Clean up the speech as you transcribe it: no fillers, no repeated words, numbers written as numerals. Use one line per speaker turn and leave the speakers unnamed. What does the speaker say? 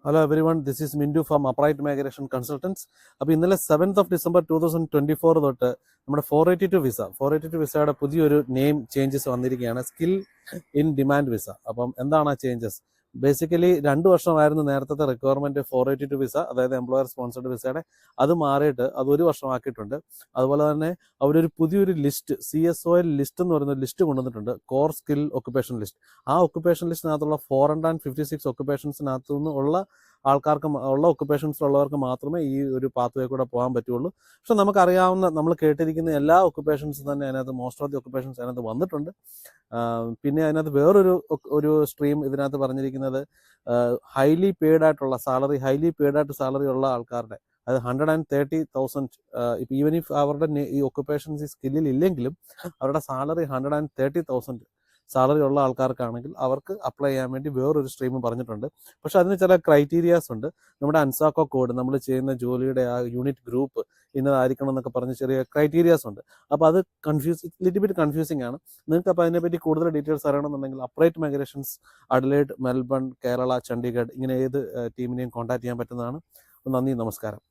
Hello everyone, this is Mindu from Upright Migration Consultants. അപ്പോൾ ഇന്നലെ 7th of December 2024 തൊട്ട് നമ്മുടെ 482 വിസയുടെ പുതിയൊരു നെയിം ചേഞ്ചസ് വന്നിരിക്കുകയാണ്. Skill in demand visa. അപ്പം എന്താണ് ആ ചേഞ്ചസ്? ബേസിക്കലി 2 വർഷമായിരുന്നു നേരത്തെ റിക്വയർമെന്റ് 482 വിസ, അതായത് എംപ്ലോയർ സ്പോൺസർഡ് വിസയുടെ. അത് മാറിയിട്ട് അത് 1 വർഷമാക്കിയിട്ടുണ്ട്. അതുപോലെ തന്നെ അവരൊരു പുതിയൊരു ലിസ്റ്റ്, CSOL ലിസ്റ്റ് എന്ന് പറയുന്ന ലിസ്റ്റ് കൊണ്ടുവന്നിട്ടുണ്ട്, കോർ സ്കിൽ ഒക്കുപേഷൻ ലിസ്റ്റ്. ആ ഒക്കുപേഷൻ ലിസ്റ്റിനകത്തുള്ള 456 ഒക്കുപേഷൻസിനകത്തു നിന്ന് ഉള്ള ആൾക്കാർക്ക് ഉള്ള ഒക്കുപേഷൻസിലുള്ളവർക്ക് മാത്രമേ ഈ ഒരു പാത്വേ കൂടെ പോകാൻ പറ്റുള്ളൂ. പക്ഷെ നമുക്കറിയാവുന്ന, നമ്മൾ കേട്ടിരിക്കുന്ന എല്ലാ ഒക്കുപേഷൻസും തന്നെ അതിനകത്ത്, മോസ്റ്റ് ഓഫ് ദി ഒക്കുപേഷൻസ് അതിനകത്ത് വന്നിട്ടുണ്ട്. പിന്നെ അതിനകത്ത് വേറൊരു സ്ട്രീം ഇതിനകത്ത് പറഞ്ഞിരിക്കുന്നത് ഹൈലി പെയ്ഡ് ആയിട്ടുള്ള സാലറി ഉള്ള ആൾക്കാരുടെ, അത് 130,000. ഇപ്പം ഈവൻ ഇഫ് അവരുടെ ഈ ഒക്കുപേഷൻസ് ഈ സ്കില്ലിൽ ഇല്ലെങ്കിലും അവരുടെ സാലറി 130,000 സാലറി ഉള്ള ആൾക്കാർക്കാണെങ്കിൽ അവർക്ക് അപ്ലൈ ചെയ്യാൻ വേണ്ടി വേറൊരു സ്ട്രീം പറഞ്ഞിട്ടുണ്ട്. പക്ഷെ അതിന് ചില ക്രൈറ്റീരിയാസ് ഉണ്ട്. നമ്മുടെ അൻസാക്കോ കോഡ്, നമ്മൾ ചെയ്യുന്ന ജോലിയുടെ ആ യൂണിറ്റ് ഗ്രൂപ്പ് ഇന്നതായിരിക്കണം എന്നൊക്കെ പറഞ്ഞ് ചെറിയ ക്രൈറ്റീരിയാസ് ഉണ്ട്. അപ്പോൾ അത് ലിറ്റിൽ ബിറ്റ് കൺഫ്യൂസിംഗ് ആണ്. നിങ്ങൾക്ക് അപ്പോൾ അതിനെപ്പറ്റി കൂടുതൽ ഡീറ്റെയിൽസ് അറിയണമെന്നുണ്ടെങ്കിൽ upright migrations Adelaide, Melbourne, Kerala, Chandigarh, ഇങ്ങനെ ഏത് ടീമിനെയും കോൺടാക്ട് ചെയ്യാൻ പറ്റുന്നതാണ്. നന്ദി, നമസ്കാരം.